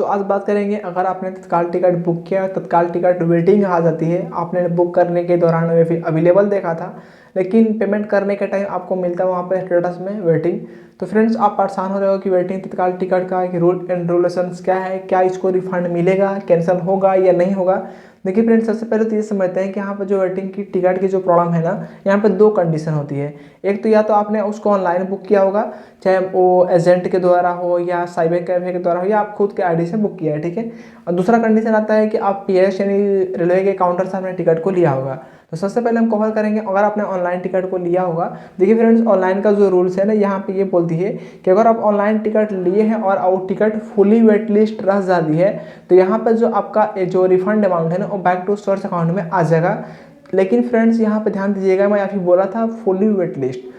आज बात करेंगे, अगर आपने तत्काल टिकट बुक किया, तत्काल टिकट वेटिंग आ जाती है, आपने बुक करने के दौरान में फिर अवेलेबल देखा था, लेकिन पेमेंट करने के टाइम आपको मिलता है वहाँ पे स्टेटस में वेटिंग। तो फ्रेंड्स, आप परेशान हो रहे हो कि वेटिंग तत्काल टिकट का रूल एंड रेगुलेशंस क्या है, क्या इसको रिफंड मिलेगा, कैंसिल होगा या नहीं होगा। देखिए फ्रेंड्स, सबसे पहले तो ये समझते हैं कि यहाँ पर जो वेटिंग की टिकट की जो प्रॉब्लम है ना, यहाँ पे दो कंडीशन होती है। एक तो या तो आपने उसको ऑनलाइन बुक किया होगा, चाहे वो एजेंट के द्वारा हो या साइबर कैफे के द्वारा हो या आप खुद के आईडी से बुक किया है, ठीक है। और दूसरा कंडीशन आता है कि आप पीएस यानी रेलवे के काउंटर से आपने टिकट को लिया होगा। तो सबसे पहले हम कवर करेंगे, अगर आपने ऑनलाइन टिकट को लिया होगा। देखिए फ्रेंड्स, ऑनलाइन का जो रूल्स है ना, यहाँ पे ये बोलती है कि अगर आप ऑनलाइन टिकट लिए हैं और वो टिकट फुली वेट लिस्ट रह जाती है, तो यहाँ पर जो आपका जो रिफंड अमाउंट है ना, वो बैक टू सोर्स अकाउंट में आ जाएगा। लेकिन फ्रेंड्स, यहाँ पे ध्यान दीजिएगा, मैं अभी बोला था fully wait list.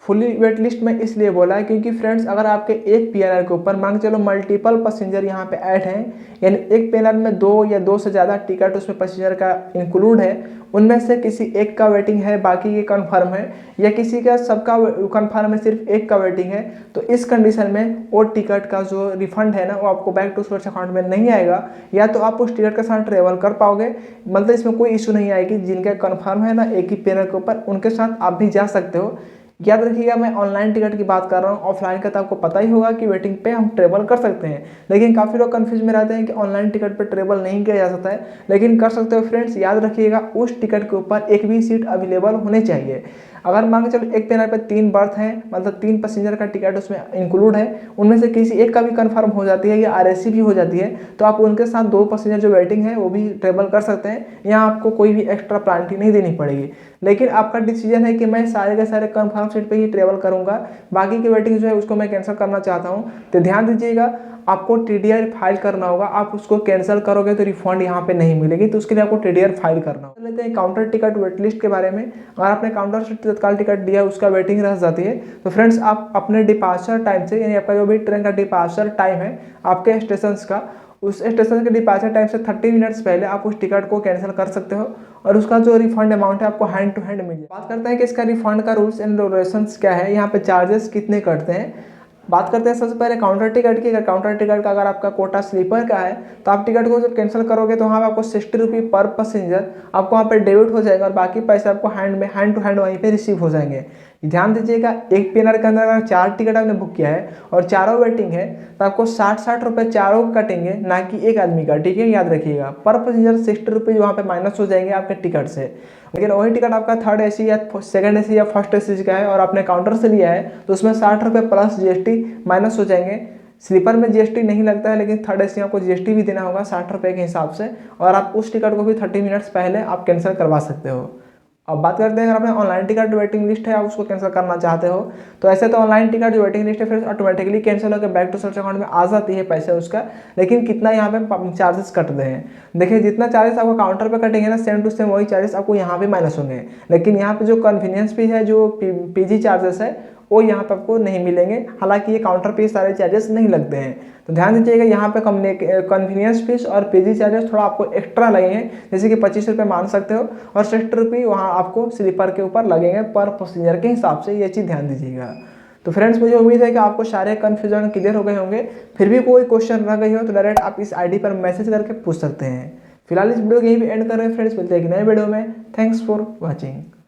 Fully wait list में इसलिए बोला है क्योंकि फ्रेंड्स, अगर आपके एक पीएनआर के ऊपर मान के चलो मल्टीपल पैसेंजर यहाँ पे ऐड हैं, यानी एक पीएनआर में दो या दो से ज़्यादा टिकट उसमें पैसेंजर का इंक्लूड है, उनमें से किसी एक का वेटिंग है, बाकी के कंफर्म है, या किसी का सबका कंफर्म है, सिर्फ एक का वेटिंग है, तो इस कंडीशन में वो टिकट का जो रिफंड है ना, वो आपको बैक टू सोर्स अकाउंट में नहीं आएगा। या तो आप उस टिकट के साथ ट्रेवल कर पाओगे, मतलब इसमें कोई इशू नहीं आएगी। जिनका कंफर्म है ना एक ही पीएनआर के ऊपर, उनके साथ आप भी जा सकते हो। याद रखिएगा, मैं ऑनलाइन टिकट की बात कर रहा हूँ। ऑफलाइन का तो आपको पता ही होगा कि वेटिंग पे हम ट्रेवल कर सकते हैं, लेकिन काफ़ी लोग कंफ्यूज में रहते हैं कि ऑनलाइन टिकट पे ट्रेवल नहीं किया जा सकता है, लेकिन कर सकते हो फ्रेंड्स। याद रखिएगा, उस टिकट के ऊपर एक भी सीट अवेलेबल होनी चाहिए। अगर मान के चलो एक पीएनआर पे 3 बर्थ हैं, मतलब 3 पैसेंजर का टिकट उसमें इंक्लूड है, उनमें से किसी एक का भी कंफर्म हो जाती है या आरएसी भी हो जाती है, तो आप उनके साथ 2 पैसेंजर जो वेटिंग है वो भी ट्रेवल कर सकते हैं। यहाँ आपको कोई भी एक्स्ट्रा प्लानिंग नहीं देनी पड़ेगी। लेकिन आपका डिसीजन है कि मैं सारे के सारे कंफर्म सीट पे ही ट्रेवल करूंगा, बाकी की वेटिंग जो है उसको मैं कैंसिल करना चाहता हूं। तो ध्यान दीजिएगा, आपको टीडीआर फाइल करना होगा। आप उसको कैंसिल करोगे तो रिफंड यहाँ पे नहीं मिलेगी, तो उसके लिए आपको टीडीआर फाइल करना होगा। लेते हैं काउंटर टिकट वेट लिस्ट के बारे में। अगर आपने काउंटर से तत्काल टिकट दिया, उसका वेटिंग रह जाती है, तो फ्रेंड्स आप अपने डिपार्चर टाइम से, यानी आपका जो भी ट्रेन का डिपार्चर टाइम है आपके स्टेशन का, उस स्टेशन के डिपार्चर टाइम से 30 मिनट्स पहले आप उस टिकट को कैंसिल कर सकते हो, और उसका जो रिफंड अमाउंट है आपको हैंड टू हैंड मिल जाए। बात करते हैं कि इसका रिफंड का रूल्स एंड रेगुलेशंस क्या है, यहाँ पे चार्जेस कितने कटते हैं। बात करते हैं सबसे पहले काउंटर टिकट की। अगर काउंटर टिकट का अगर आपका कोटा स्लीपर का है, तो आप टिकट को जब कैंसिल करोगे तो वहाँ पे आपको 60 रुपये पर पैसेंजर आपको वहाँ पे डेबिट हो जाएगा, और बाकी पैसे आपको हैंड टू हैंड वहीं पे रिसीव हो जाएंगे। ध्यान दीजिएगा, एक पीएनआर के अंदर अगर 4 टिकट आपने बुक किया है और चारों वेटिंग है, तो आपको 60 रुपये चारों का कटेंगे, ना कि एक आदमी का, ठीक है। याद रखिएगा, पर पैसेंजर 60 रुपये वहाँ पे माइनस हो जाएंगे आपके टिकट से। लेकिन वही टिकट आपका थर्ड एसी या सेकंड एसी या फर्स्ट एसी का है और आपने काउंटर से लिया है, तो उसमें 60 रुपये प्लस जीएसटी माइनस हो जाएंगे। स्लीपर में जीएसटी नहीं लगता है, लेकिन थर्ड एसी आपको जीएसटी भी देना होगा 60 रुपये के हिसाब से, और आप उस टिकट को भी 30 मिनट्स पहले आप कैंसिल करवा सकते हो। अब बात करते हैं, अगर आपने ऑनलाइन टिकट वेटिंग लिस्ट है, आप उसको कैंसिल करना चाहते हो, तो ऐसे तो ऑनलाइन टिकट जो वेटिंग लिस्ट है फिर ऑटोमेटिकली कैंसिल होकर बैक टू सोर्स अकाउंट में आ जाती है पैसे उसका। लेकिन कितना यहाँ पे चार्जेस कटते हैं, देखिए जितना चार्जेस आपको काउंटर पे कटेंगे ना, सेम टू सेम वही चार्जेस आपको यहाँ पे माइनस होंगे। लेकिन यहाँ पे जो कन्वीनियंस फी है, जो पीजी चार्जेस है, वो यहाँ पे आपको नहीं मिलेंगे। हालांकि ये काउंटर पे सारे चार्जेस नहीं लगते हैं, तो ध्यान दीजिएगा, यहाँ पे कन्वीनियंस फीस और पीजी चार्जेस थोड़ा आपको एक्स्ट्रा लगेंगे, जैसे कि 25 रुपये मान सकते हो, और 60 रुपये वहाँ आपको स्लीपर के ऊपर लगेंगे पर पैसेंजर के हिसाब से। ये चीज़ ध्यान दीजिएगा। तो फ्रेंड्स, मुझे उम्मीद है कि आपको सारे कन्फ्यूजन क्लियर हो गए होंगे। फिर भी कोई क्वेश्चन रह गई हो तो डायरेक्ट आप इस आईडी पर मैसेज करके पूछ सकते हैं। फिलहाल इस वीडियो को यहीं पे एंड कर रहे हैं फ्रेंड्स, मिलते हैं एक नए वीडियो में। Thanks for watching.